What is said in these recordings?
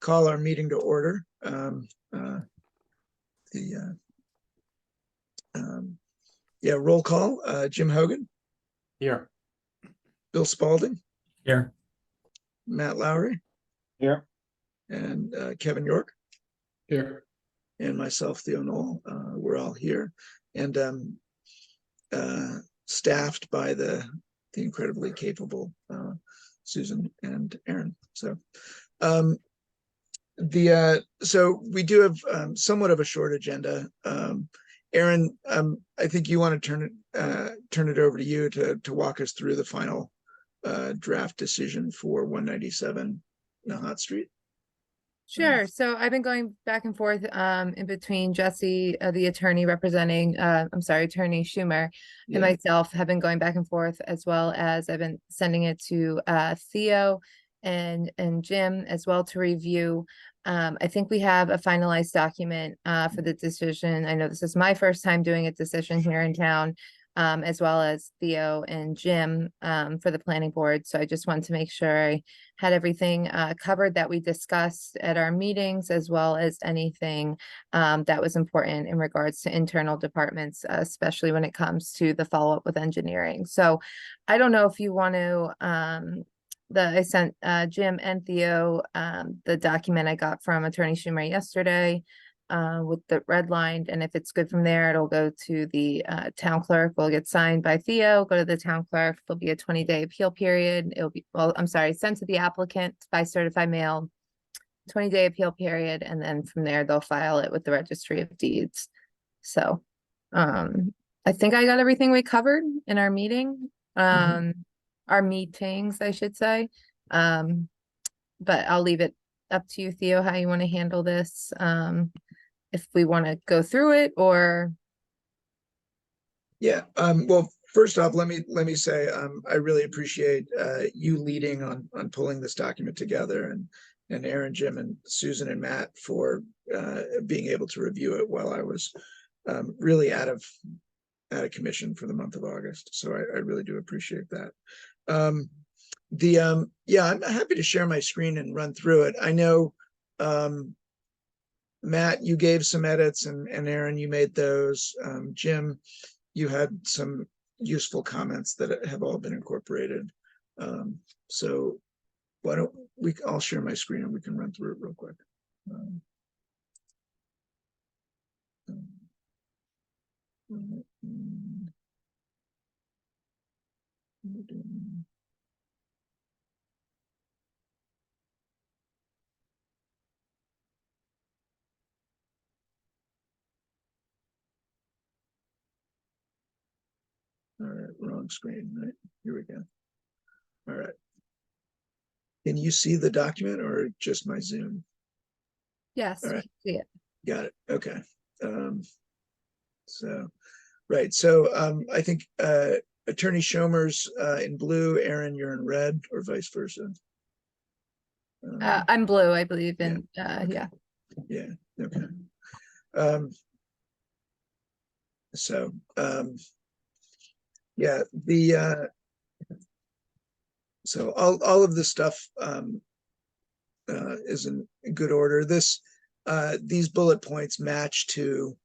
call our meeting to order. Roll call. Jim Hogan, Here. Bill Spalding, Here. Matt Lowry, Here. and Kevin York, Here. and myself, Theo Knoll. We're all here, and staffed by the incredibly capable Susan and Aaron. So so we do have somewhat of a short agenda. Aaron, I think you want to turn it over to you to walk us through the final draft decision for 197 Nahat Street. Sure. So I've been going back and forth in between Jesse, the attorney representing, Attorney Schumer, and myself have been going back and forth, as well as I've been sending it to Theo and Jim as well to review. I think we have a finalized document for the decision. I know this is my first time doing a decision here in town, as well as Theo and Jim for the planning board. So I just wanted to make sure I had everything covered that we discussed at our meetings, as well as anything that was important in regards to internal departments, especially when it comes to the follow-up with engineering. So I don't know if you want to, I sent Jim and Theo the document I got from Attorney Schumer yesterday with the red line, and if it's good from there, it'll go to the town clerk. Will get signed by Theo, go to the town clerk. There'll be a 20-day appeal period. It'll be, sent to the applicant by certified mail, 20-day appeal period, and then from there they'll file it with the registry of deeds. So I think I got everything we covered in our meeting. Our meetings, I should say. But I'll leave it up to you, Theo, how you want to handle this. If we want to go through it, or well, first off, let me say I really appreciate you leading on pulling this document together, and Aaron, Jim, and Susan and Matt for being able to review it while I was really out of commission for the month of August. So I really do appreciate that. I'm happy to share my screen and run through it. I know Matt, you gave some edits, and Aaron, you made those. Jim, you had some useful comments that have all been incorporated. So why don't I'll share my screen and we can run through it real quick. All right, wrong screen, right? Here we go. All right. Can you see the document or just my Zoom? yes, All right. we see it. Got it. Okay. Right. So I think Attorney Schomer's in blue, Aaron, you're in red, or vice versa. I'm blue, I believe, and okay. Yeah. Okay. So all of this stuff is in good order. These bullet points match to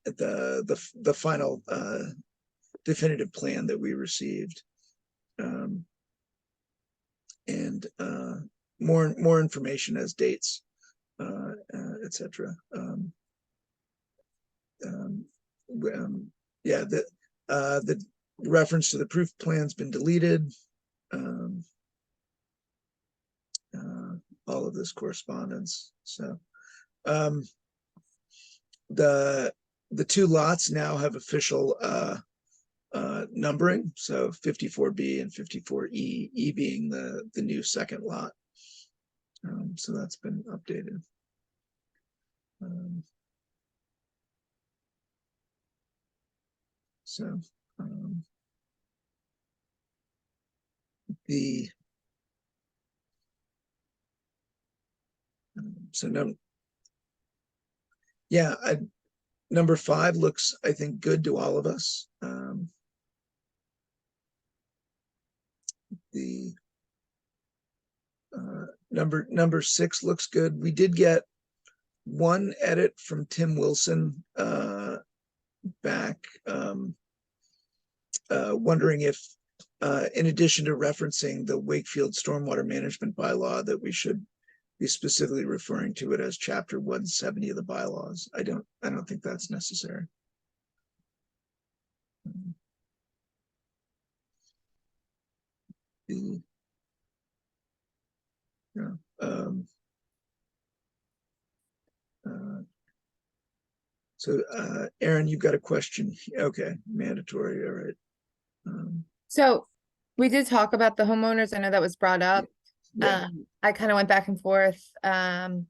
the final definitive plan that we received, and more information as dates, etc. The reference to the proof plan's been deleted. All of this correspondence. So the two lots now have official numbering. So 54B and 54E, E being the new second lot. So that's been updated. Number 5 looks, I think, good to all of us. number 6 looks good. We did get one edit from Tim Wilson back, wondering if, in addition to referencing the Wakefield Stormwater Management Bylaw, that we should be specifically referring to it as Chapter 170 of the bylaws. I don't think that's necessary. Yeah. So, Aaron, you've got a question. Okay, mandatory. All right. So we did talk about the homeowners. I know that was brought up. Yeah. I kind of went back and forth. And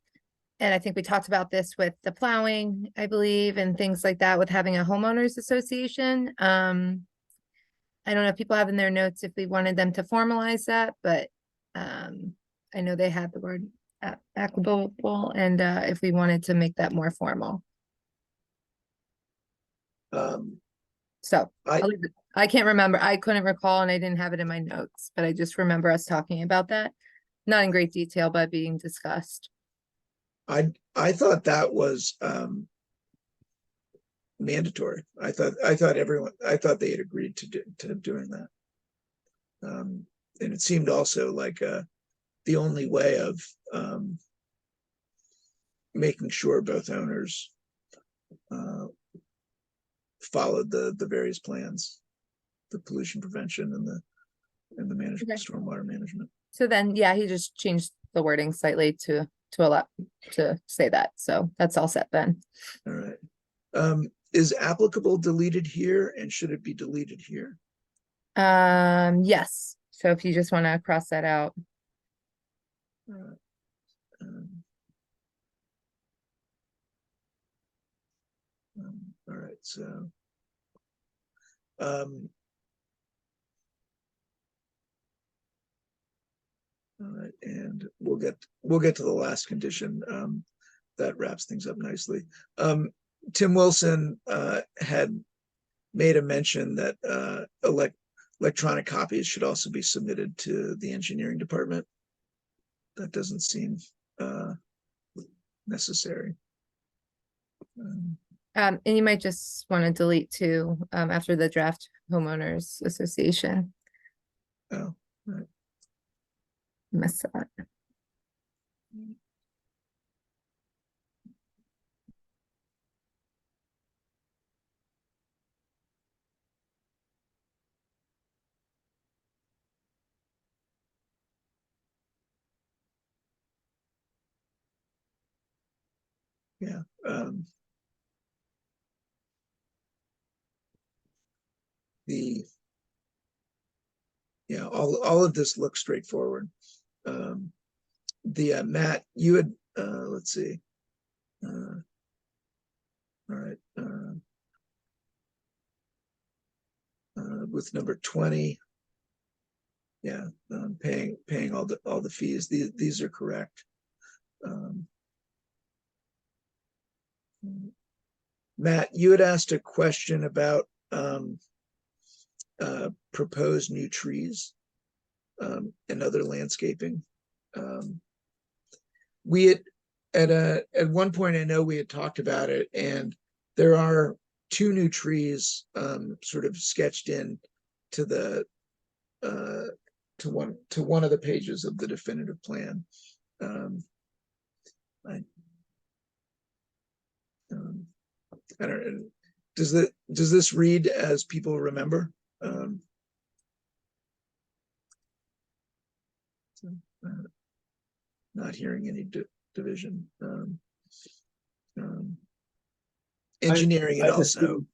I think we talked about this with the plowing, I believe, and things like that with having a homeowners association. I don't know if people have in their notes if we wanted them to formalize that, but I know they had the word equitable, and if we wanted to make that more formal. So I can't remember. I couldn't recall, and I didn't have it in my notes, but I just remember us talking about that. Not in great detail, but being discussed. I thought that was mandatory. I thought they had agreed to doing that. And it seemed also like the only way of making sure both owners followed the various plans, the pollution prevention and the management, stormwater management. So then, yeah, he just changed the wording slightly to allow to say that. So that's all set then. All right. Is applicable deleted here, and should it be deleted here? Yes. So if you just want to cross that out. All right. All right, so all right, and we'll get to the last condition. That wraps things up nicely. Tim Wilson had made a mention that electronic copies should also be submitted to the engineering department. That doesn't seem necessary. And you might just want to delete too, after the draft homeowners association. Oh, right. Miss that. Yeah. All of this looks straightforward. Matt, you had let's see. All right. With number 20, yeah, paying all the fees. These are correct. Matt, you had asked a question about proposed new trees and other landscaping. We had at one point, I know we had talked about it, and there are 2 new trees sort of sketched in to the to one of the pages of the definitive plan. I don't know. Does this read as people remember? Not hearing any division. Engineering and also.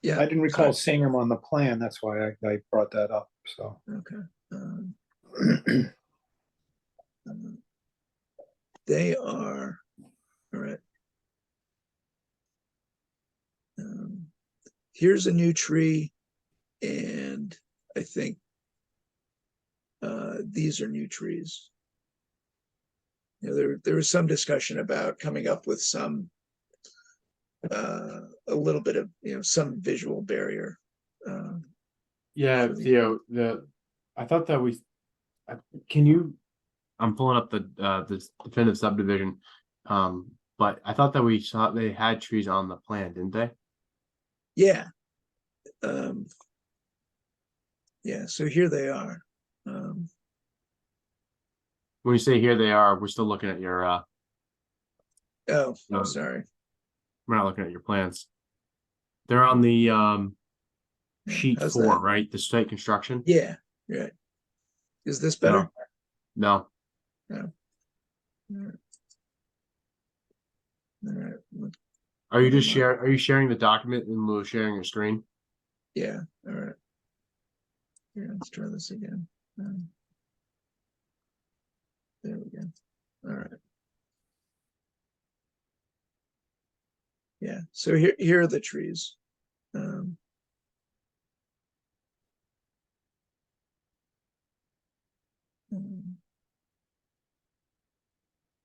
Yeah, I didn't recall seeing them on the plan. That's why I brought that up. So okay. They are all right. Here's a new tree, and I think these are new trees. You know, there was some discussion about coming up with some a little bit of some visual barrier. Yeah, Theo, I thought that can you I'm pulling up the definitive subdivision. But I thought that we saw they had trees on the plan, didn't they? Yeah. Yeah, so here they are. When you say here they are, we're still looking at your Oh, No. sorry. we're not looking at your plans. They're on the Yeah, sheet how's 4, that? right? The site construction? Yeah, right. Is this better? No. No. All right. All right. Are you just Never mind. are you sharing the document in lieu of sharing your screen? Yeah, all right. Here, let's try this again. There we go. All right. Yeah, so here are the trees. Um,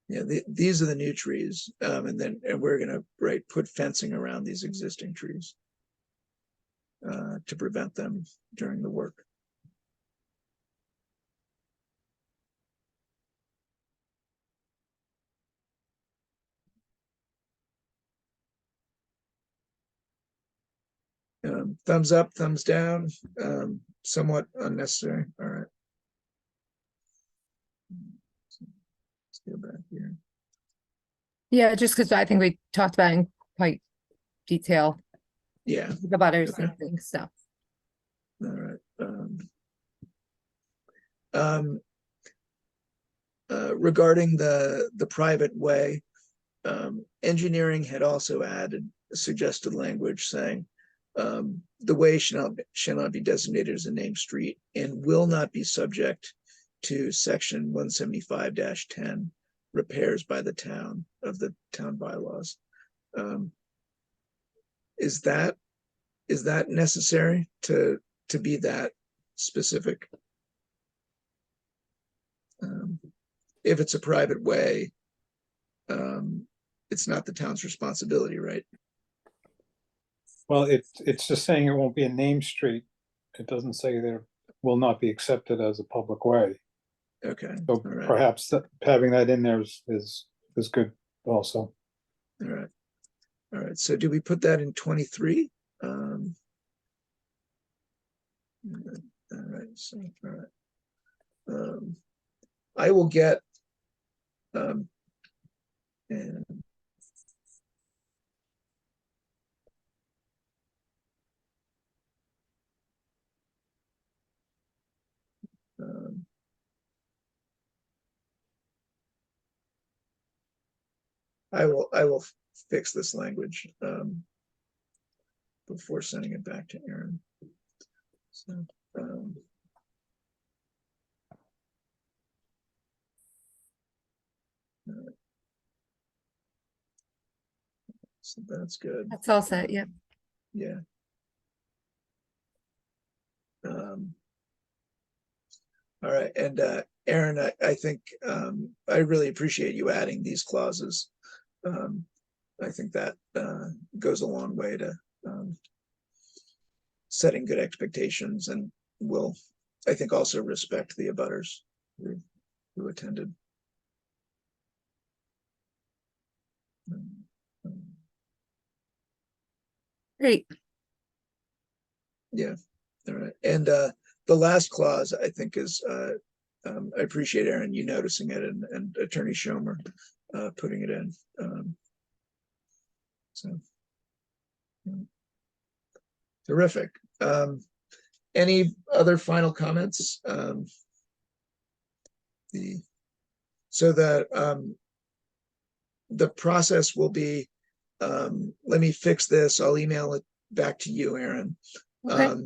yeah, these are the new trees, and we're gonna put fencing around these existing trees to prevent them during the work. Thumbs up, thumbs down, somewhat unnecessary. All right. Let's go back here. Yeah, just because I think we talked about it in quite detail, Yeah, the butters Okay. and things, so. all right. Regarding the private way, engineering had also added suggested language saying the way shall not be designated as a named street and will not be subject to section 175-10 repairs by the town of the town bylaws. Is that necessary to be that specific? If it's a private way, it's not the town's responsibility, right? Well, it's just saying it won't be a named street. It doesn't say there will not be accepted as a public way. Okay. So All right. perhaps having that in there is good also. All right. All right. So do we put that in 23? All right. So, all right. I will get and I will fix this language before sending it back to Aaron. So, so that's good. That's all set, yep. Yeah. All right, and Aaron, I think I really appreciate you adding these clauses. I think that goes a long way to setting good expectations, and will, I think, also respect the abutters who attended. Great. Yeah, all right. And the last clause I think is I appreciate Aaron you noticing it, and Attorney Schomer putting it in. So terrific. Any other final comments? So the process will be, let me fix this. I'll email it back to you, Aaron. Okay.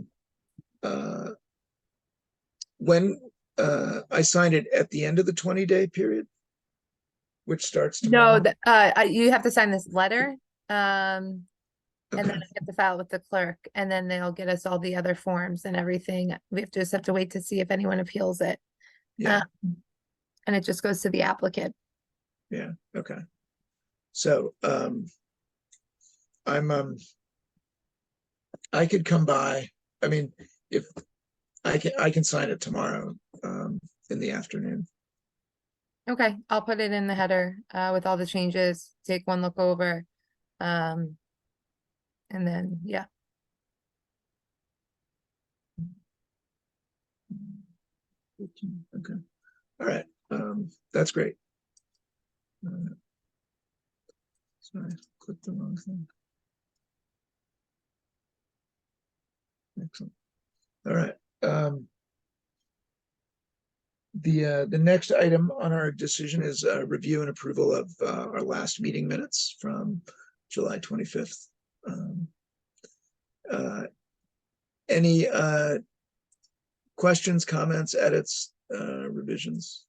When I signed it at the end of the 20-day period, which starts No, tomorrow. you have to sign this letter, and Okay. then I have to file with the clerk, and then they'll get us all the other forms and everything. We just have to wait to see if anyone appeals it. Yeah. And it just goes to the applicant. Yeah. Okay. So I could come by. I mean, if I can sign it tomorrow in the afternoon. Okay, I'll put it in the header, with all the changes, take one look over. And then, yeah, Okay, all right, that's great. Sorry, clicked the wrong thing. Excellent. All right. The next item on our decision is review and approval of our last meeting minutes from July 25th. Any questions, comments, edits, revisions?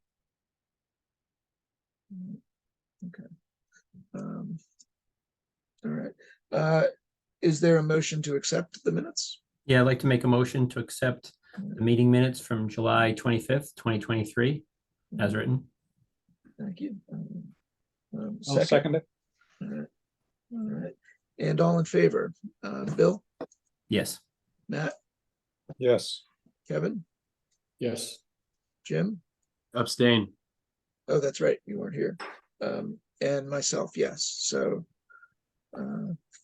Okay. All right. Is there a motion to accept the minutes? Yeah, I'd like to make a motion to accept the meeting minutes from July 25th, 2023, as written. Thank you. I'll second it. All right. All right. And all in favor? Bill, Yes. Matt, Yes. Kevin, Yes. Jim? Abstain. Oh, that's right, you weren't here. And myself, yes. So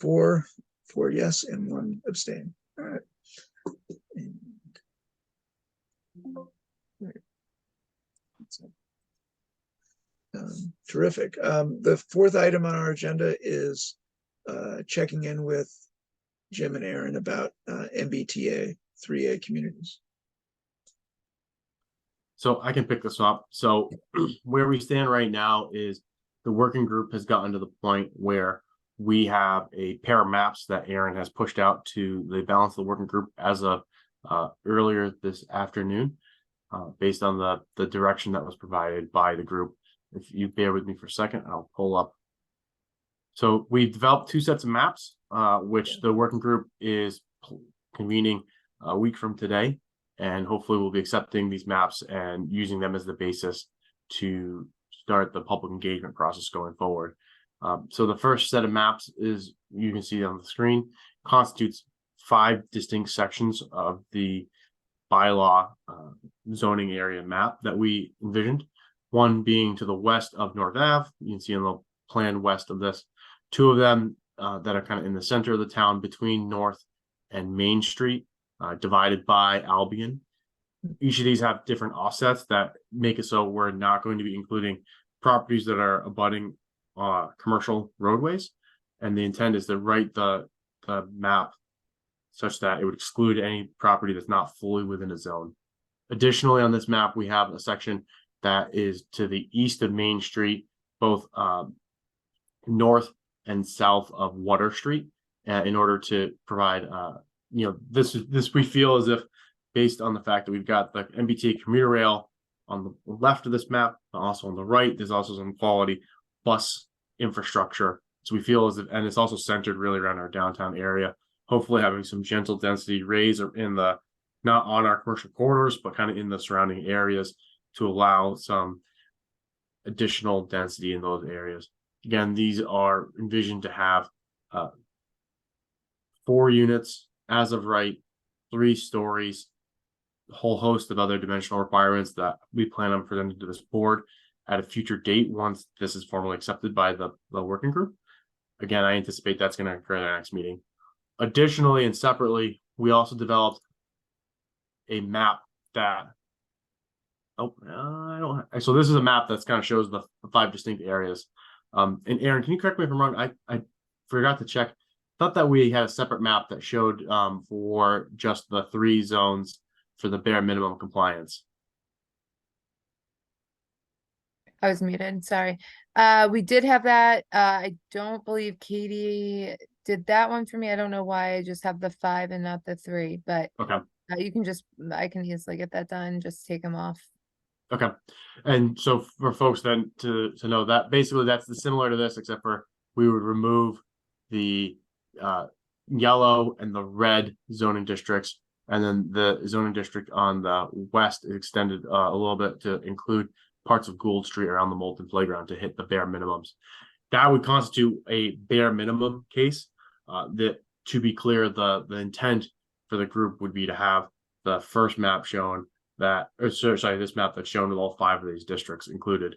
four yes and one abstain. All right. Terrific. The fourth item on our agenda is checking in with Jim and Aaron about MBTA 3A communities. So I can pick this up. So where we stand right now is the working group has gotten to the point where we have a pair of maps that Aaron has pushed out to the balance of the working group as of earlier this afternoon, based on the direction that was provided by the group. If you bear with me for a second, I'll pull up. So we've developed two sets of maps, which the working group is convening a week from today. And hopefully we'll be accepting these maps and using them as the basis to start the public engagement process going forward. So the first set of maps is, you can see on the screen, constitutes 5 distinct sections of the bylaw zoning area map that we envisioned. One being to the west of North Ave. You can see on the plan west of this. 2 of them that are kind of in the center of the town between North and Main Street, divided by Albion. Each of these have different offsets that make it so we're not going to be including properties that are abutting commercial roadways. And the intent is to write the map such that it would exclude any property that's not fully within a zone. Additionally, on this map, we have a section that is to the east of Main Street, both north and south of Water Street, in order to provide this we feel as if, based on the fact that we've got the MBTA commuter rail on the left of this map, but also on the right, there's also some quality bus infrastructure. So we feel as if, and it's also centered really around our downtown area, hopefully having some gentle density rays in the, not on our commercial corridors, but kind of in the surrounding areas to allow some additional density in those areas. Again, these are envisioned to have 4 units as of right, 3 stories, a whole host of other dimensional requirements that we plan on presenting to this board at a future date once this is formally accepted by the working group. Again, I anticipate that's going to occur in the next meeting. Additionally and separately, we also developed a map that so this is a map that's kind of shows the 5 distinct areas. And Aaron, can you correct me if I'm wrong? I forgot to check. Thought that we had a separate map that showed for just the 3 zones for the bare minimum compliance. I was muted, sorry. We did have that. I don't believe Katie did that one for me. I don't know why I just have the 5 and not the 3, but Okay. you can just, I can easily get that done, just take them off. Okay. And so for folks then to know that basically that's similar to this, except for we would remove the yellow and the red zoning districts, and then the zoning district on the west is extended a little bit to include parts of Gould Street around the Moulton Playground to hit the bare minimums. That would constitute a bare minimum case. That, to be clear, the intent for the group would be to have the first map shown that, or sorry, this map that's shown with all 5 of these districts included.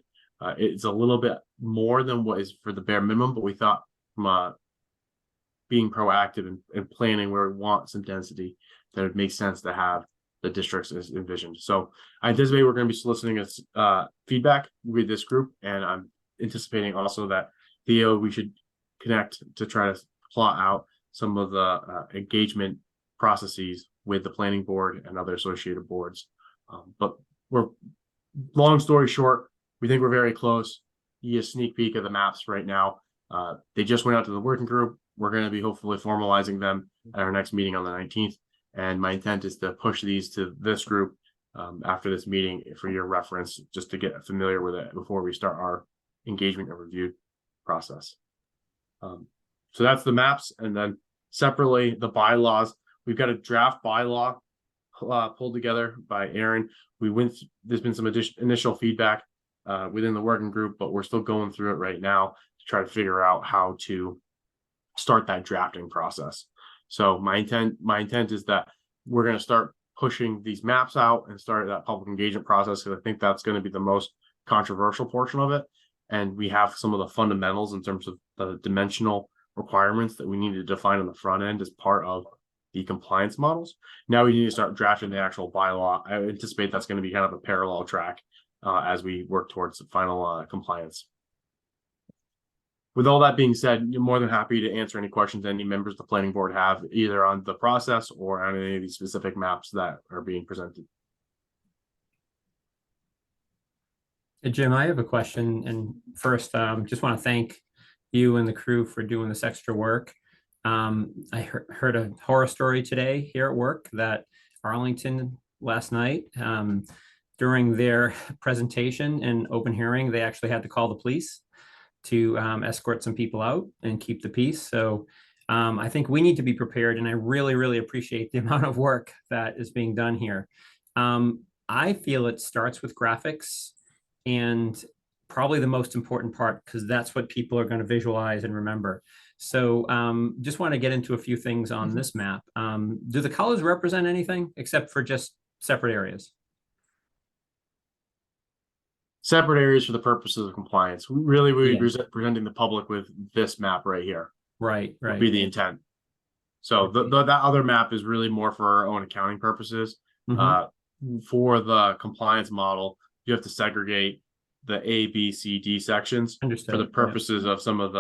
It's a little bit more than what is for the bare minimum, but we thought from being proactive and planning where we want some density, that it makes sense to have the districts as envisioned. So I anticipate we're going to be soliciting feedback with this group, and I'm anticipating also that Theo, we should connect to try to plot out some of the engagement processes with the planning board and other associated boards. But long story short, we think we're very close. You get a sneak peek of the maps right now. They just went out to the working group. We're going to be hopefully formalizing them at our next meeting on the 19th. And my intent is to push these to this group after this meeting for your reference, just to get familiar with it before we start our engagement and review process. So that's the maps. And then separately, the bylaws. We've got a draft bylaw pulled together by Aaron. There's been some initial feedback within the working group, but we're still going through it right now to try to figure out how to start that drafting process. So my intent is that we're going to start pushing these maps out and start that public engagement process, because I think that's going to be the most controversial portion of it. And we have some of the fundamentals in terms of the dimensional requirements that we need to define on the front end as part of the compliance models. Now we need to start drafting the actual bylaw. I anticipate that's going to be kind of a parallel track as we work towards the final compliance. With all that being said, you're more than happy to answer any questions any members of the planning board have, either on the process or on any of these specific maps that are being presented. Jim, I have a question. And first, just want to thank you and the crew for doing this extra work. I heard a horror story today here at work that Arlington last night, during their presentation and open hearing, they actually had to call the police to escort some people out and keep the peace. So I think we need to be prepared, and I really, really appreciate the amount of work that is being done here. I feel it starts with graphics, and probably the most important part, because that's what people are going to visualize and remember. So just want to get into a few things on this map. Do the colors represent anything except for just separate areas? Separate areas for the purposes of compliance. Really, we're presenting the public with this map right here. Right. Would be the intent. So that other map is really more for our own accounting purposes. For the compliance model, you have to segregate the A, B, C, D sections. Understood. For the purposes of some of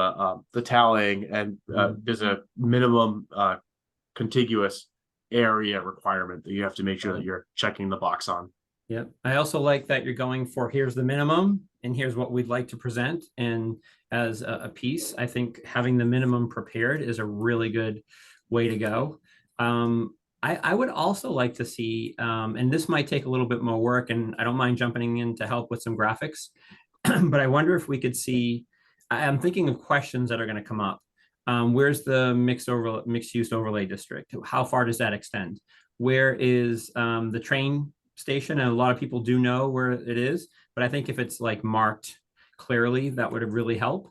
the tallying, and there's a minimum contiguous area requirement that you have to make sure that you're checking the box on. Yeah, I also like that you're going for here's the minimum and here's what we'd like to present. And as a piece, I think having the minimum prepared is a really good way to go. I would also like to see, and this might take a little bit more work, and I don't mind jumping in to help with some graphics, but I wonder if we could see, I'm thinking of questions that are going to come up. Where's the mixed use overlay district? How far does that extend? Where is the train station? And a lot of people do know where it is, but I think if it's like marked clearly, that would really help.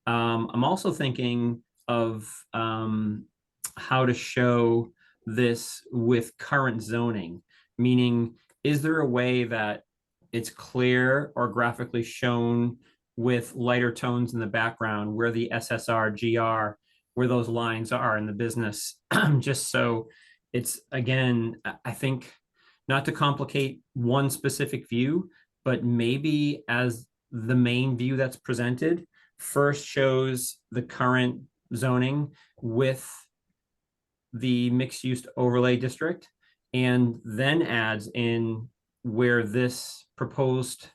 I'm also thinking of how to show this with current zoning, meaning, is there a way that it's clear or graphically shown with lighter tones in the background where the SSR, GR, where those lines are in the business, just so it's, again, I think, not to complicate one specific view, but maybe as the main view that's presented first shows the current zoning with the mixed use overlay district, and then adds in where this proposed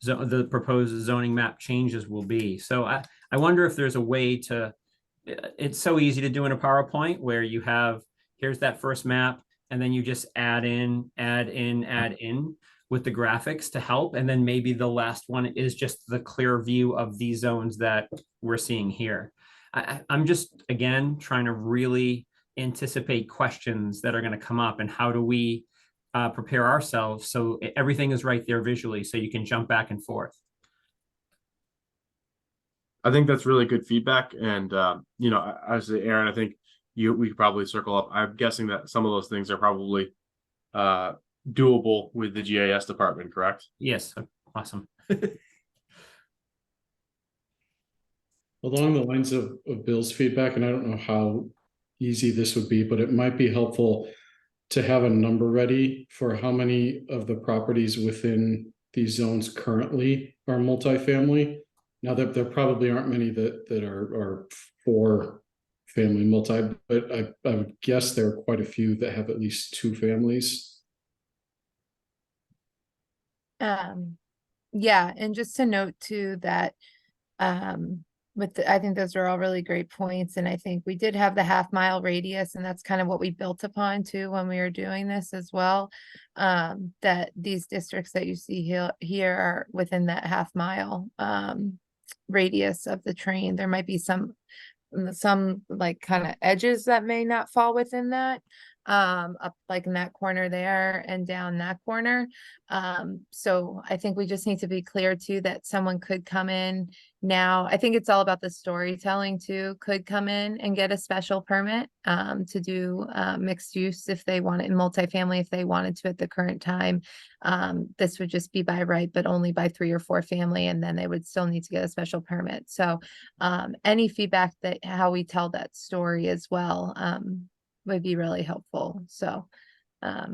zoning map changes will be. So I wonder if there's a way to, it's so easy to do in a PowerPoint where you have, here's that first map, and then you just add in with the graphics to help. And then maybe the last one is just the clear view of these zones that we're seeing here. I'm just, again, trying to really anticipate questions that are going to come up, and how do we prepare ourselves so everything is right there visually so you can jump back and forth. I think that's really good feedback. And, as Aaron, I think we could probably circle up. I'm guessing that some of those things are probably doable with the GIS department, correct? Yes. Awesome. along the lines of Bill's feedback, and I don't know how easy this would be, but it might be helpful to have a number ready for how many of the properties within these zones currently are multifamily. Now that there probably aren't many that are for family multi, but I would guess there are quite a few that have at least 2 families. Yeah, and just to note too that I think those are all really great points, and I think we did have the half-mile radius, and that's kind of what we built upon too when we were doing this as well. That these districts that you see here are within that half-mile radius of the train. There might be some like kind of edges that may not fall within that, up like in that corner there and down that corner. So I think we just need to be clear too that someone could come in now. I think it's all about the storytelling too, could come in and get a special permit to do mixed use if they want it, in multifamily if they wanted to at the current time. This would just be by right, but only by 3 or 4 family, and then they would still need to get a special permit. So any feedback that how we tell that story as well would be really helpful. So I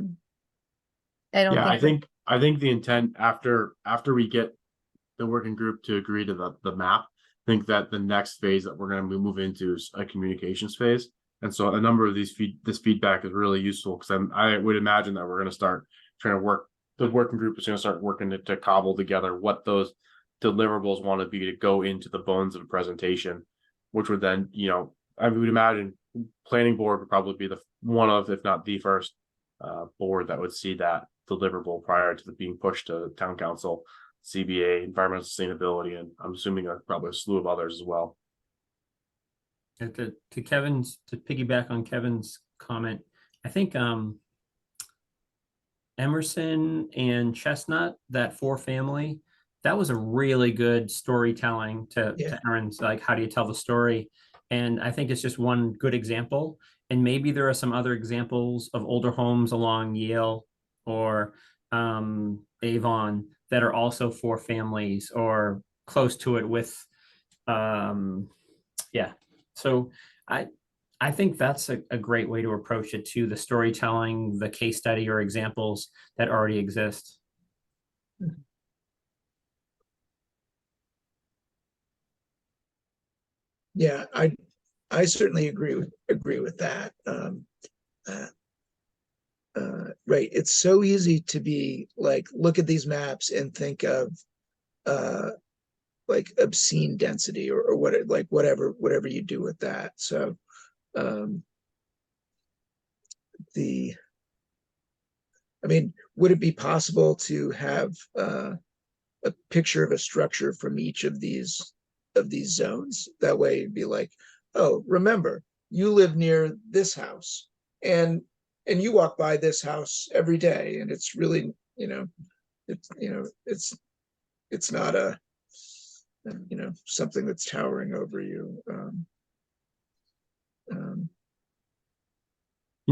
don't Yeah, think I think the intent after we get the working group to agree to the map, I think that the next phase that we're going to move into is a communications phase. And so a number of this feedback is really useful, because I would imagine that we're going to start trying to work, the working group is going to start working to cobble together what those deliverables want to be to go into the bones of a presentation, which would then, I would imagine planning board would probably be the one of, if not the first board that would see that deliverable prior to being pushed to town council, CBA, environmental sustainability, and I'm assuming probably a slew of others as well. To piggyback on Kevin's comment, I think Emerson and Chestnut, that 4 family, that was a really good storytelling to Aaron's, like, how do you tell the story? And I think it's just one good example. And maybe there are some other examples of older homes along Yale or Avon that are also 4 families or close to it with, So I think that's a great way to approach it too, the storytelling, the case study or examples that already exist. Yeah, I certainly agree with that. Right, it's so easy to be like, look at these maps and think of like obscene density or what, like whatever you do with that. So I mean, would it be possible to have a picture of a structure from each of these zones? That way it'd be like, oh, remember, you live near this house and you walk by this house every day, and it's really, it's not a, something that's towering over you.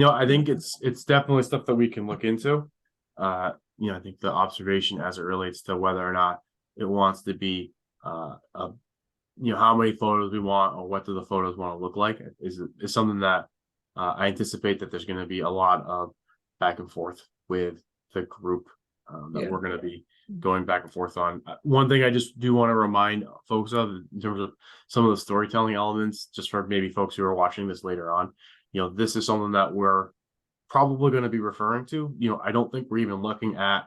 I think it's definitely stuff that we can look into. I think the observation as it relates to whether or not it wants to be how many photos we want or what do the photos want to look like is something that I anticipate that there's going to be a lot of back and forth with the group that we're going to be going back and forth on. One thing I just do want to remind folks of in terms of some of the storytelling elements, just for maybe folks who are watching this later on, this is something that we're probably going to be referring to. I don't think we're even looking at,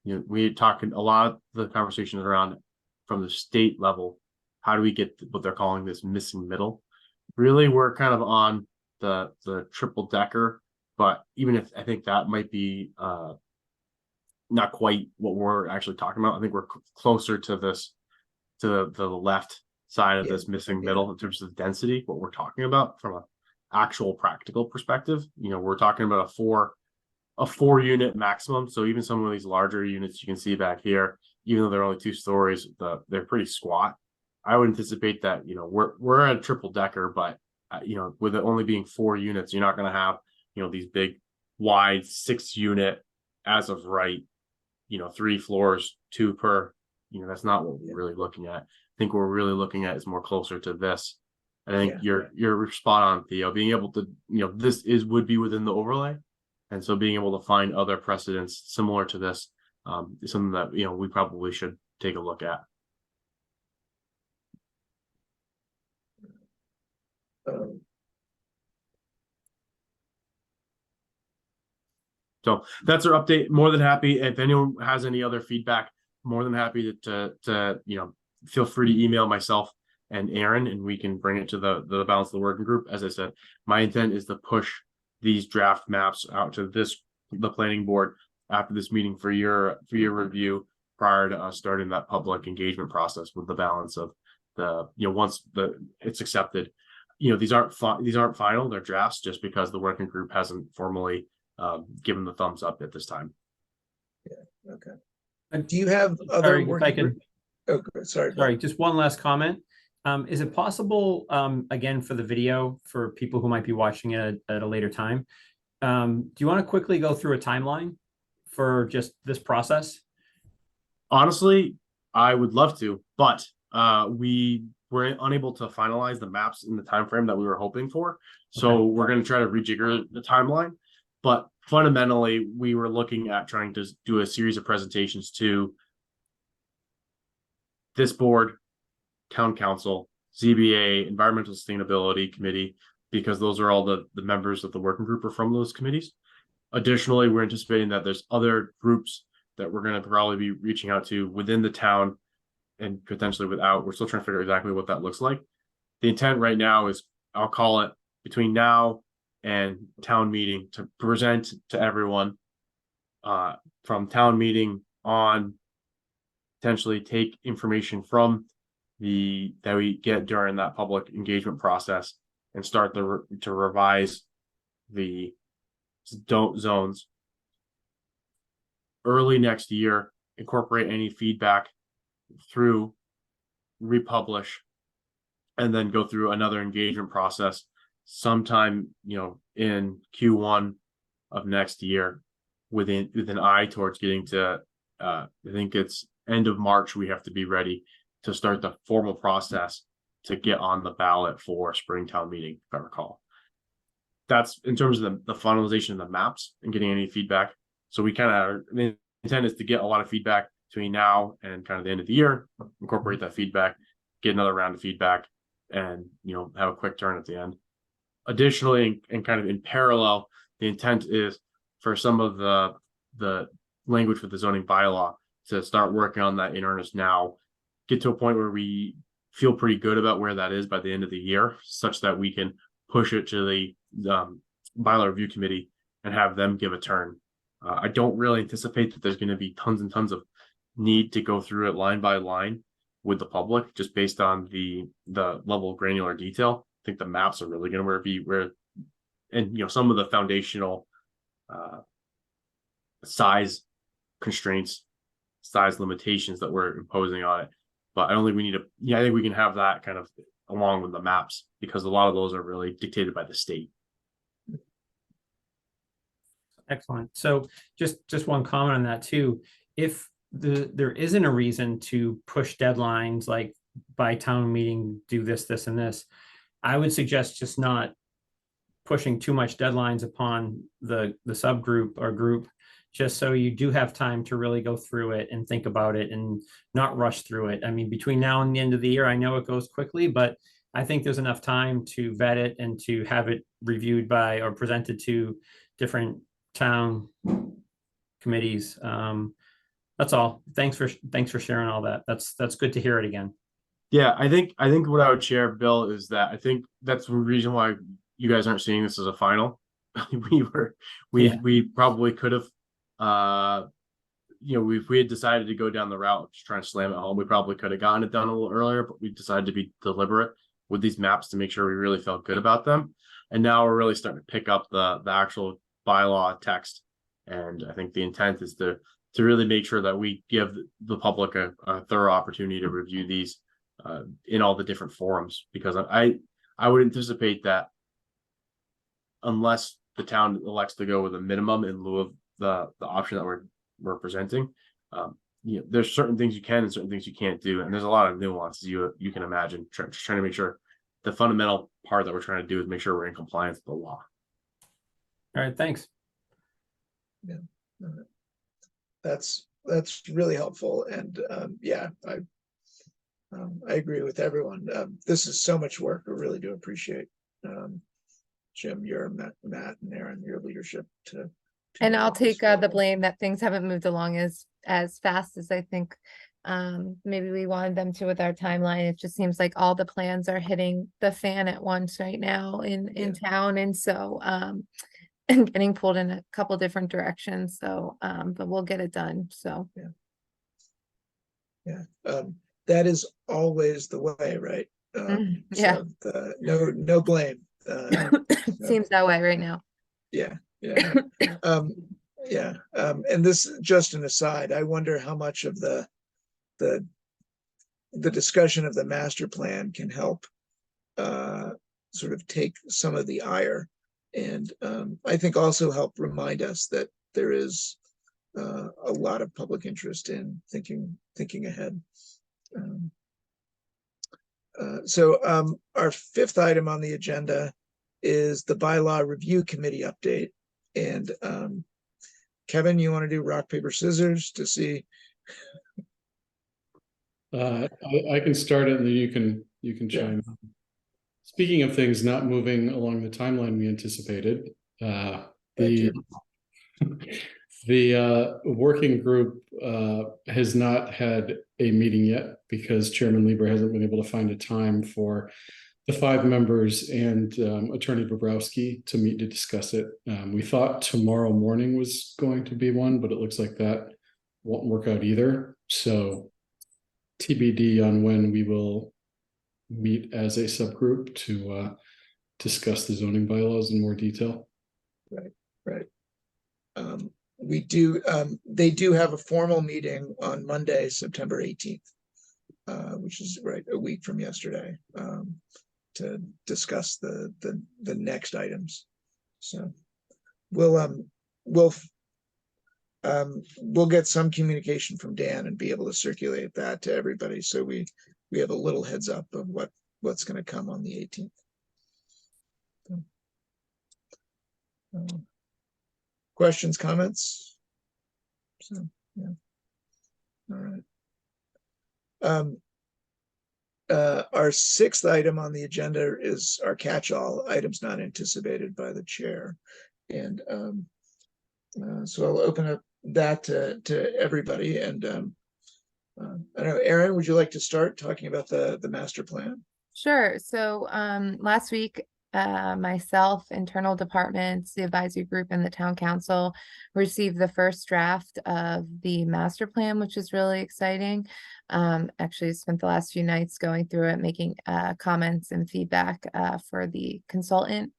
we're talking a lot of the conversations around from the state level. How do we get what they're calling this missing middle? Really, we're kind of on the triple decker, but even if I think that might be not quite what we're actually talking about. I think we're closer to this, to the left side of this missing middle in terms of density, what we're talking about from an actual practical perspective. We're talking about a 4 unit maximum. So even some of these larger units you can see back here, even though they're only 2 stories, they're pretty squat. I would anticipate that, we're at a triple decker, but with it only being 4 units, you're not going to have, these big wide 6 unit as of right, 3 floors, 2 per, that's not what we're really looking at. think what we're really looking at is more closer to this. I think Yeah. you're spot on, Theo. Being able to, this would be within the overlay, and so being able to find other precedents similar to this is something that we probably should take a look at. Um, So that's our update. More than happy. If anyone has any other feedback, more than happy to feel free to email myself and Aaron, and we can bring it to the balance of the working group. As I said, my intent is to push these draft maps out to the planning board after this meeting for your review prior to us starting that public engagement process with the balance of the once it's accepted. These aren't final, they're drafts, just because the working group hasn't formally given the thumbs up at this time. Okay. Do you have other Sorry, if I working can, group? Oh, good. Sorry. sorry, just one last comment. Is it possible, again, for the video, for people who might be watching it at a later time, do you want to quickly go through a timeline for just this process? Honestly, I would love to, but we were unable to finalize the maps in the time frame that we were hoping for. So we're going to try to rejigger the timeline. But fundamentally, we were looking at trying to do a series of presentations to this board, town council, ZBA, Environmental Sustainability Committee, because those are all the members of the working group are from those committees. Additionally, we're anticipating that there's other groups that we're going to probably be reaching out to within the town and potentially without. We're still trying to figure out exactly what that looks like. The intent right now is, I'll call it, between now and town meeting, to present to everyone from town meeting on, potentially take information from that we get during that public engagement process and start to revise the zones early next year, incorporate any feedback through, republish, and then go through another engagement process sometime in Q1 of next year, with an eye towards getting to I think it's end of March. We have to be ready to start the formal process to get on the ballot for Springtown meeting, if I recall. That's in terms of the finalization of the maps and getting any feedback. So we the intent is to get a lot of feedback between now and kind of the end of the year, incorporate that feedback, get another round of feedback, and have a quick turn at the end. Additionally, and kind of in parallel, the intent is for some of the language with the zoning bylaw to start working on that in earnest now, get to a point where we feel pretty good about where that is by the end of the year, such that we can push it to the bylaw review committee and have them give a turn. I don't really anticipate that there's going to be tons and tons of need to go through it line by line with the public, just based on the level of granular detail. I think the maps are really going to be where, and some of the foundational size constraints, size limitations that we're imposing on it. But I don't think we need to. I think we can have that kind of along with the maps, because a lot of those are really dictated by the state. Excellent. So just one comment on that too. If there isn't a reason to push deadlines, like by town meeting, do this, this, and this, I would suggest just not pushing too much deadlines upon the subgroup or group, just so you do have time to really go through it and think about it and not rush through it. I mean, between now and the end of the year, I know it goes quickly, but I think there's enough time to vet it and to have it reviewed by or presented to different town committees. That's all. Thanks for sharing all that. That's good to hear it again. Yeah, I think what I would share, Bill, is that I think that's the reason why you guys aren't seeing this as a final. we probably could have if we had decided to go down the route just trying to slam it home, we probably could have gotten it done a little earlier, but we decided to be deliberate with these maps to make sure we really felt good about them. And now we're really starting to pick up the actual bylaw text. And I think the intent is to really make sure that we give the public a thorough opportunity to review these in all the different forums, because I would anticipate that unless the town elects to go with a minimum in lieu of the option that we're presenting, there's certain things you can and certain things you can't do, and there's a lot of nuances you can imagine. Just trying to make sure the fundamental part that we're trying to do is make sure we're in compliance with the law. All right, thanks. That's really helpful, and yeah, I agree with everyone. This is so much work. I really do appreciate Jim, Matt, and Aaron, your leadership to. And I'll move this take the forward. blame that things haven't moved along as fast as I think maybe we wanted them to with our timeline. It just seems like all the plans are hitting the fan at once right now in town, and so and getting pulled in a couple different directions. So but we'll get it done. So That is always the way, right? yeah. So no blame. Seems that way right now. Yeah. And this, just an aside, I wonder how much of the discussion of the master plan can help sort of take some of the ire, and I think also help remind us that there is a lot of public interest in thinking ahead. So our fifth item on the agenda is the bylaw review committee update. And Kevin, you want to do rock, paper, scissors to see? I can start it and then you can chime in. Speaking of things not moving along the timeline we anticipated, the working group has not had a meeting yet because Chairman Lieber hasn't been able to find a time for the 5 members and Attorney Bobrowski to meet to discuss it. We thought tomorrow morning was going to be one, but it looks like that won't work out either. So TBD on when we will meet as a subgroup to discuss the zoning bylaws in more detail. Right. We do, they do have a formal meeting on Monday, September 18th, which is a week from yesterday, to discuss the next items. So we'll get some communication from Dan and be able to circulate that to everybody, so we have a little heads up of what's going to come on the 18th. Questions, comments? So yeah. All right. Our sixth item on the agenda is our catch-all items not anticipated by the chair, and so I'll open up that to everybody. And I don't know, Aaron, would you like to start talking about the master plan? Sure. So last week, myself, internal departments, the advisory group, and the town council received the first draft of the master plan, which is really exciting. Actually spent the last few nights going through it, making comments and feedback for the consultant.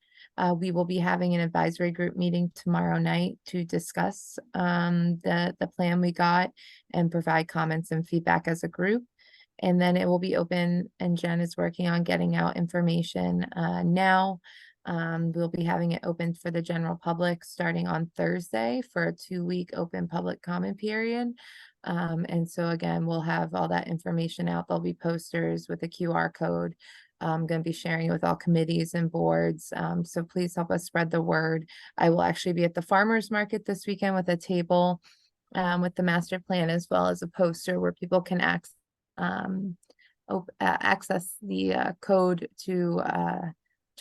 We will be having an advisory group meeting tomorrow night to discuss the plan we got and provide comments and feedback as a group. And then it will be open, and Jen is working on getting out information now. We'll be having it open for the general public starting on Thursday for a 2-week open public comment period. And so again, we'll have all that information out. There'll be posters with a QR code. I'm going to be sharing it with all committees and boards. So please help us spread the word. I will actually be at the farmers market this weekend with a table with the master plan, as well as a poster where people can access the code to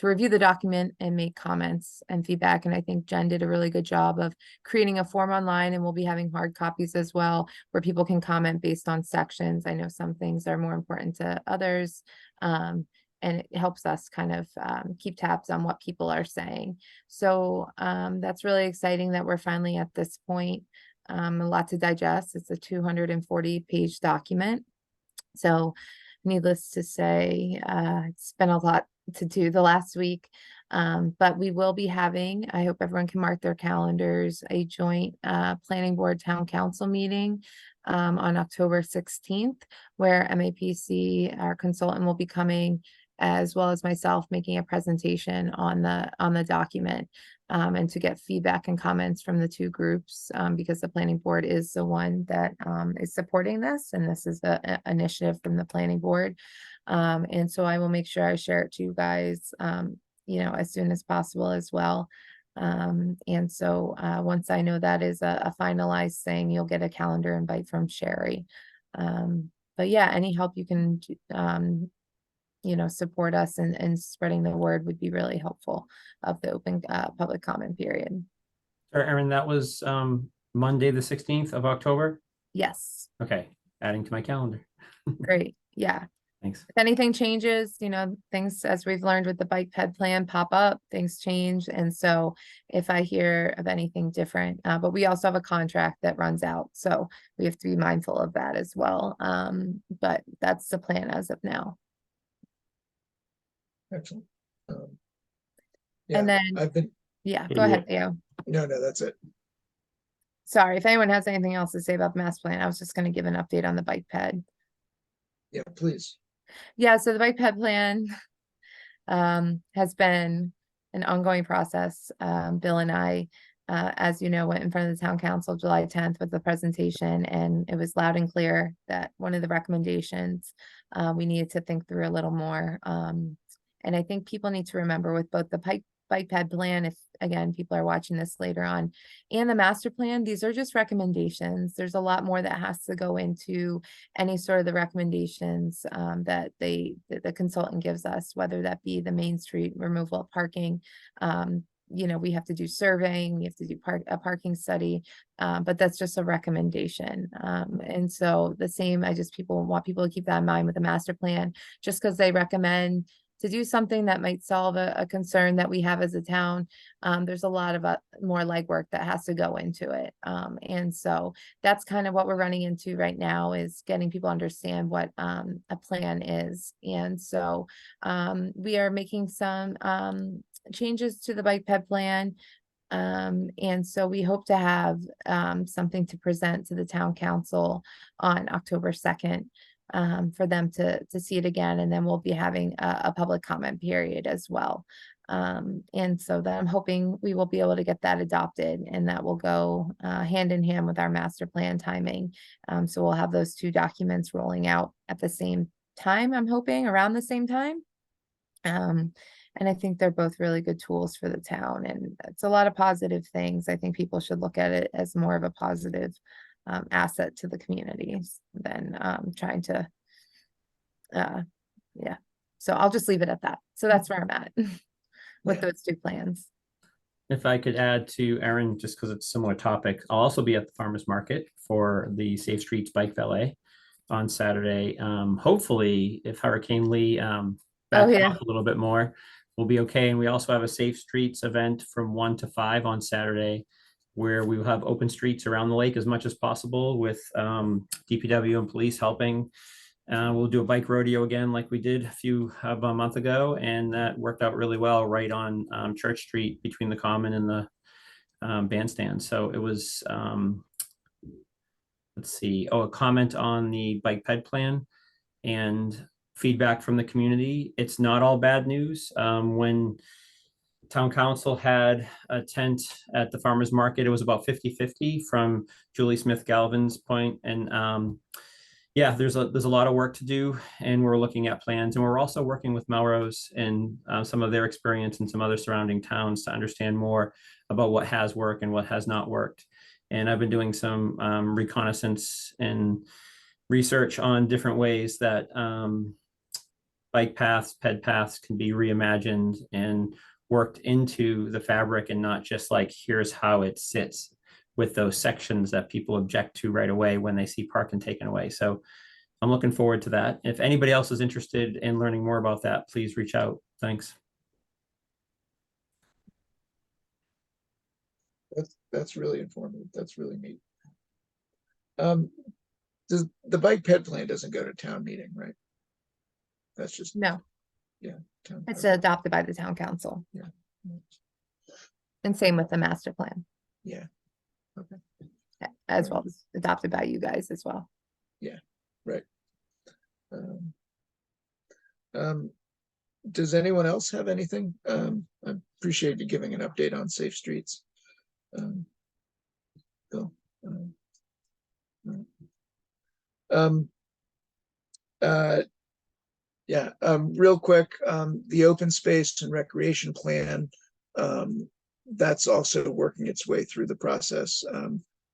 review the document and make comments and feedback. And I think Jen did a really good job of creating a form online, and we'll be having hard copies as well, where people can comment based on sections. I know some things are more important to others, and it helps us kind of keep tabs on what people are saying. So that's really exciting that we're finally at this point. A lot to digest. It's a 240-page document. So needless to say, it's been a lot to do the last week, but we will be having, I hope everyone can mark their calendars, a joint planning board town council meeting on October 16th, where MAPC, our consultant, will be coming as well as myself making a presentation on the document, and to get feedback and comments from the two groups, because the planning board is the one that is supporting this, and this is the initiative from the planning board. And so I will make sure I share it to you guys, as soon as possible as well. And so once I know that is a finalized thing, you'll get a calendar invite from Sherry. But yeah, any help you can, support us and spreading the word would be really helpful of the open public comment period. Erin, that was Monday, the 16th of October. Yes, Okay, adding to my calendar. great. Yeah. Thanks. If anything changes, things, as we've learned with the bike ped plan, pop up, things change. And so if I hear of anything different, but we also have a contract that runs out, so we have to be mindful of that as well. But that's the plan as of now. Excellent. And Yeah, then, I've been, yeah, Hey, go ahead, Theo. no, that's it. Sorry, if anyone has anything else to say about the master plan, I was just going to give an update on the bike ped. Yeah, please. Yeah, so the bike ped plan has been an ongoing process. Bill and I, as you know, went in front of the town council July 10th with the presentation, and it was loud and clear that one of the recommendations we needed to think through a little more. And I think people need to remember with both the bike ped plan, if again people are watching this later on, and the master plan, these are just recommendations. There's a lot more that has to go into any sort of the recommendations that the consultant gives us, whether that be the Main Street removal of parking. We have to do surveying, we have to do a parking study, but that's just a recommendation. And so the same, I just want people to keep that in mind with the master plan. Just because they recommend to do something that might solve a concern that we have as a town, there's a lot of more legwork that has to go into it. And so that's kind of what we're running into right now, is getting people to understand what a plan is. And so we are making some changes to the bike ped plan. And so we hope to have something to present to the town council on October 2nd. For them to see it again, and then we'll be having a public comment period as well. And so that I'm hoping we will be able to get that adopted, and that will go hand in hand with our master plan timing. So we'll have those two documents rolling out at the same time, I'm hoping around the same time. And I think they're both really good tools for the town, and it's a lot of positive things. I think people should look at it as more of a positive asset to the communities than trying to, yeah. So I'll just leave it at that. So that's where I'm at with Yeah. those two plans. If I could add to Erin, just because it's a similar topic, I'll also be at the farmer's market for the Safe Streets Bike Valet on Saturday. Hopefully, if Hurricane Lee backs yeah. off a little bit more, we'll be okay. And we also have a Safe Streets event from 1 to 5 on Saturday, where we will have open streets around the lake as much as possible with DPW and police helping. We'll do a bike rodeo again like we did about a month ago, and that worked out really well right on Church Street between the Common and the bandstand. So it was, let's see, a comment on the bike ped plan and feedback from the community. It's not all bad news. When town council had a tent at the farmer's market, it was about 50-50 from Julie Smith Galvin's point. And yeah, there's a lot of work to do, and we're looking at plans, and we're also working with Melrose and some of their experience in some other surrounding towns to understand more about what has worked and what has not worked. And I've been doing some reconnaissance and research on different ways that bike paths, ped paths can be reimagined and worked into the fabric, and not just like, here's how it sits with those sections that people object to right away when they see parking taken away. So I'm looking forward to that. If anybody else is interested in learning more about that, please reach out. Thanks. That's really informative. That's really neat. Does the bike ped plan doesn't go to town meeting, right? That's just, No, yeah. town- it's adopted by the town council, Yeah. and same with the master plan, Yeah. Okay. as well as adopted by you guys as well. Right. does anyone else have anything? I appreciate you giving an update on Safe Streets. Bill. Um, yeah, real quick, the open space and recreation plan, that's also working its way through the process.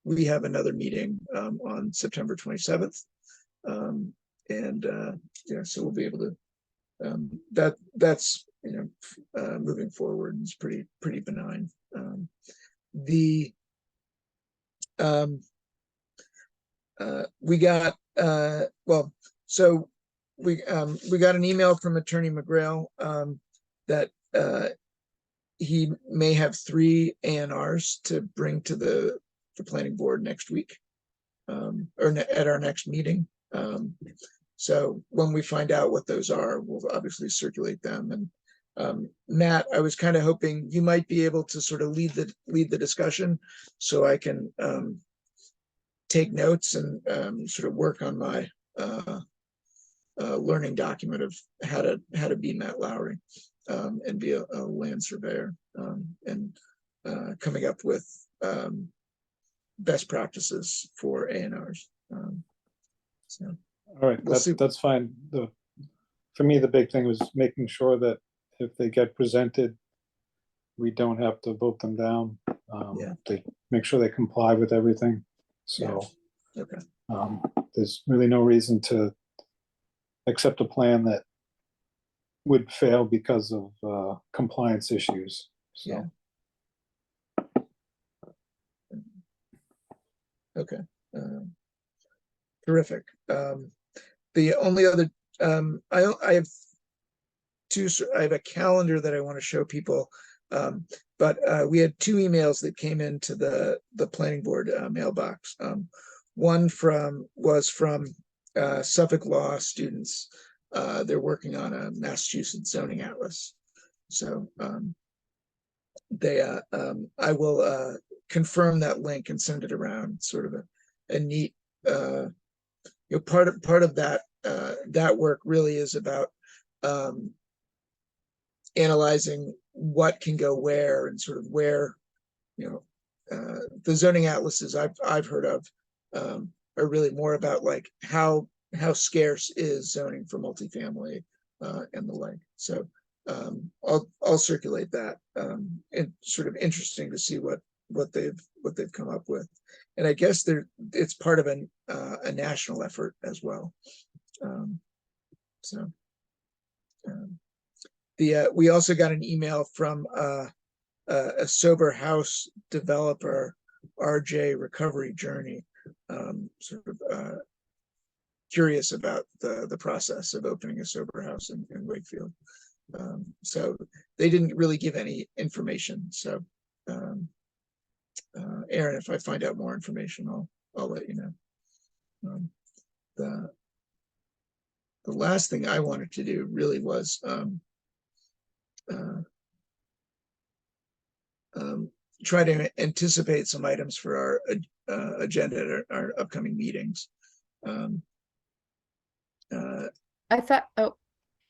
We have another meeting on September 27th. And yeah, so we'll be able to, that's, moving forward is pretty benign. We got, well, so we got an email from Attorney McGrail that he may have 3 ANRs to bring to the planning board next week, or at our next meeting. So when we find out what those are, we'll obviously circulate them. And Matt, I was kind of hoping you might be able to sort of lead the discussion, so I can take notes and sort of work on my learning document of how to be Matt Lowry and be a land surveyor, and coming up with best practices for ANRs. So All right, We'll see. that's fine. For me, the big thing was making sure that if they get presented, we don't have to vote them down. Yeah. They make sure they comply with everything. So okay. there's really no reason to accept a plan that would fail because of compliance issues. So. Yeah. Okay. Terrific. The only other, I have I have a calendar that I want to show people, but we had 2 emails that came into the planning board mailbox. One was from Suffolk Law students. They're working on a Massachusetts zoning atlas. So I will confirm that link and send it around. Sort of a neat, part of that work really is about analyzing what can go where, and sort of where, the zoning atlases I've heard of are really more about like how scarce is zoning for multifamily and the like. So I'll circulate that. And sort of interesting to see what they've come up with, and I guess it's part of a national effort as well. We also got an email from a sober house developer, RJ Recovery Journey, sort of curious about the process of opening a sober house in Wakefield. So they didn't really give any information. So Aaron, if I find out more information, I'll let you know. The last thing I wanted to do really was try to anticipate some items for our agenda at our upcoming meetings. I thought, oh,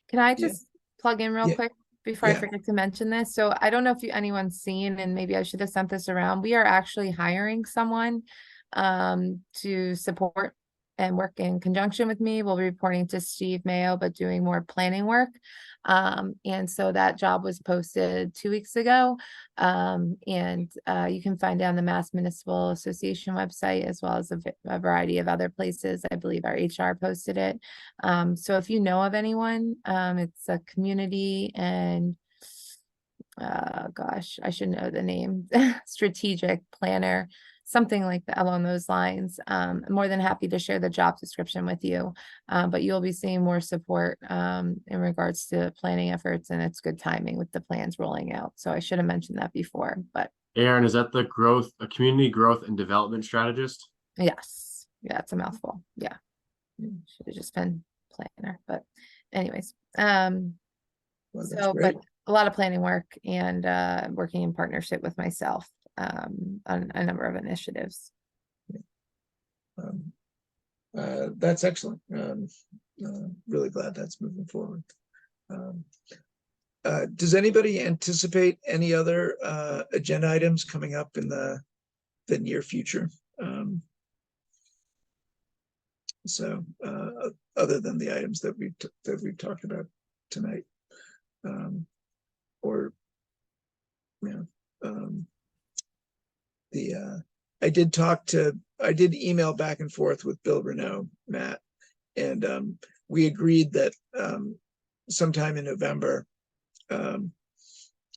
can I Yeah. just plug in real Yeah. quick before I Yeah. forget to mention this? So I don't know if anyone's seen, and maybe I should have sent this around. We are actually hiring someone to support and work in conjunction with me. We'll be reporting to Steve Mayo, but doing more planning work. And so that job was posted 2 weeks ago. And you can find it on the Mass Municipal Association website, as well as a variety of other places. I believe our HR posted it. So if you know of anyone, it's a community and gosh, I should know the name, strategic planner, something like that along those lines. I'm more than happy to share the job description with you, but you'll be seeing more support in regards to planning efforts, and it's good timing with the plans rolling out. So I should have mentioned that before, but Aaron, is that a community growth and development strategist? yes, yeah, it's a mouthful. Yeah, should have just been planner, but anyways, Well, that's so, great. but a lot of planning work and working in partnership with myself on a number of initiatives. That's excellent. Really glad that's moving forward. Does anybody anticipate any other agenda items coming up in the near future? So other than the items that we've talked about tonight, or yeah, I did email back and forth with Bill Renault, Matt, and we agreed that sometime in November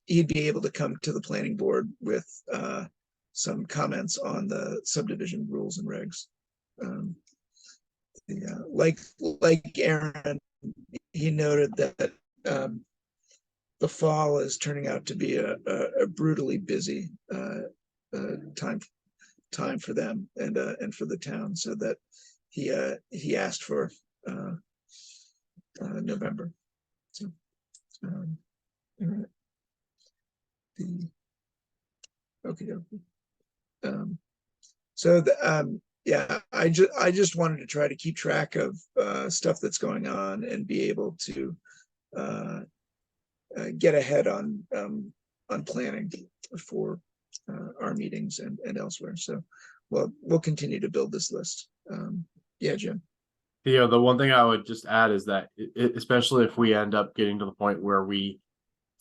he'd be able to come to the planning board with some comments on the subdivision rules and regs. Like Aaron, he noted that the fall is turning out to be a brutally busy time for them and for the town, so that he asked for November. So okay. So yeah, I just wanted to try to keep track of stuff that's going on and be able to get ahead on planning for our meetings and elsewhere. So we'll continue to build this list. Yeah, Jim. Theo, the one thing I would just add is that especially if we end up getting to the point where we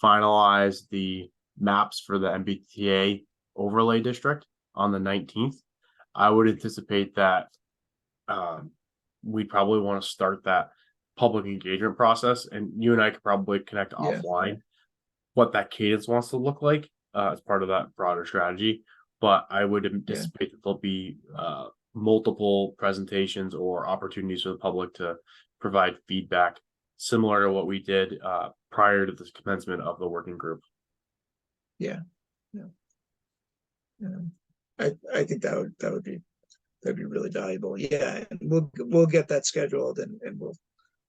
finalize the maps for the MBTA overlay district on the 19th, I would anticipate that we'd probably want to start that public engagement process, and you and I could probably connect offline what that cadence wants to look like as part of that broader strategy. But I would anticipate that there'll be multiple presentations or opportunities for the public to provide feedback similar to what we did prior to the commencement of the working group. Yeah. I think that would be really valuable. Yeah, and we'll get that scheduled and we'll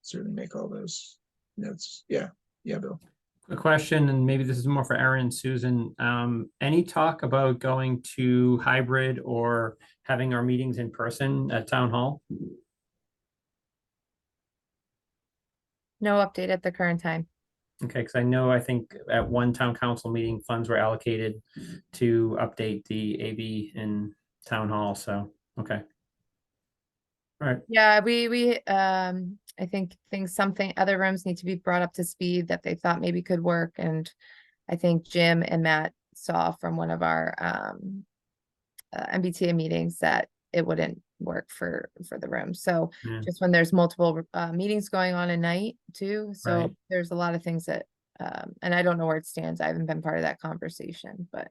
certainly make all those notes. Yeah, Bill. Quick question, and maybe this is more for Aaron and Susan. Any talk about going to hybrid or having our meetings in person at town hall? No update at the current time. Okay, because I think at one town council meeting, funds were allocated to update the AV in town hall. So, okay. All right. Yeah, we I think other rooms need to be brought up to speed that they thought maybe could work. And I think Jim and Matt saw from one of our MBTA meetings that it wouldn't work for the room. So just when there's multiple meetings going on at night too. So there's a lot of things that and I don't know where it stands. I haven't been part of that conversation, but.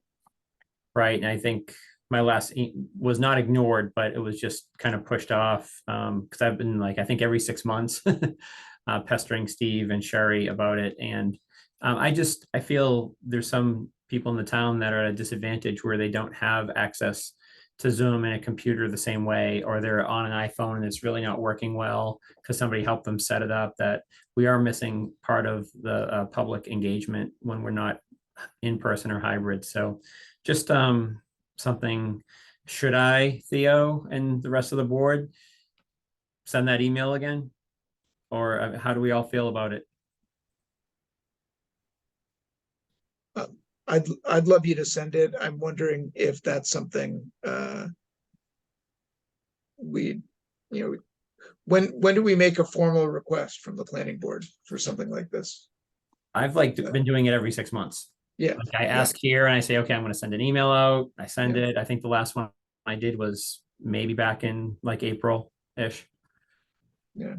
Right. And I think my last was not ignored, but it was just kind of pushed off because I've been I think every 6 months pestering Steve and Sherry about it. And I feel there's some people in the town that are at a disadvantage where they don't have access to Zoom and a computer the same way, or they're on an iPhone and it's really not working well because somebody helped them set it up, that we are missing part of the public engagement when we're not in person or hybrid. So just something, should I, Theo, and the rest of the board send that email again? Or how do we all feel about it? I'd love you to send it. I'm wondering if that's something when do we make a formal request from the planning board for something like this? I've been doing it every 6 months. Yeah. I ask here and I say, okay, I'm going to send an email out. I send it. I think the last one I did was maybe back in April-ish. Yeah.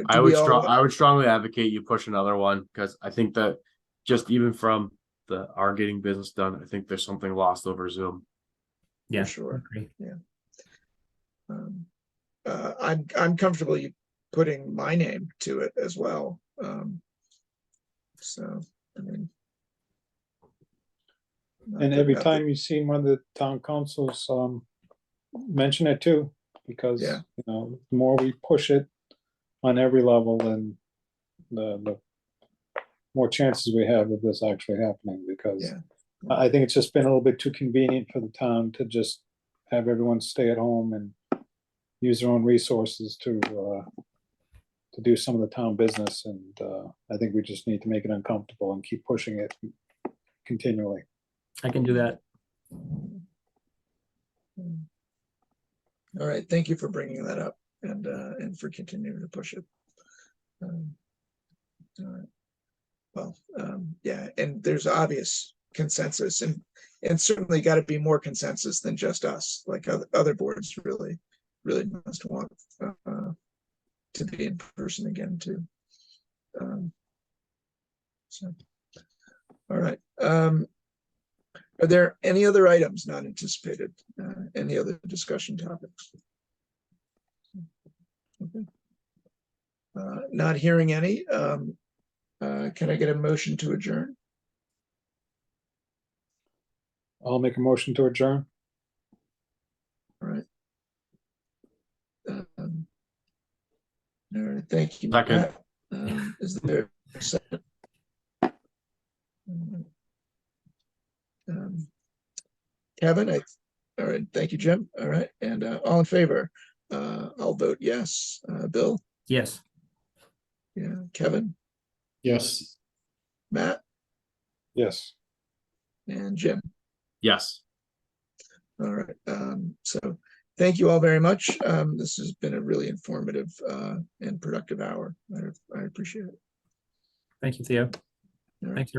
I would strongly advocate you push another one, because I think that just even from our getting business done, I think there's something lost over Zoom. Yeah, for sure. Okay. Yeah. I'm comfortable you putting my name to it as well. So I mean, and every time you see one of the town councils mention it too, because the more we push it on every level, then the more chances we have of this actually happening, because I think it's just been a little bit too convenient for the town to just have everyone stay at home and use their own resources to to do some of the town business, and I think we just need to make it uncomfortable and keep pushing it continually. I can do that. All right, thank you for bringing that up and for continuing to push it. All right. Well, yeah, and there's obvious consensus, and certainly got to be more consensus than just us. Like other boards really must want to be in person again too. So, all right. Are there any other items not anticipated? Any other discussion topics? Okay. Not hearing any. Can I get a motion to adjourn? I'll make a motion to adjourn. All right. All right, thank you. Second. Matt. Is there a second? Kevin, all right, thank you, Jim. All right, and all in favor? I'll vote yes. Bill? Yes. Yeah. Kevin? Yes. Matt? Yes. And Jim? Yes. All right, so thank you all very much. This has been a really informative and productive hour. I appreciate it. Thank you, Theo. All right. Thanks,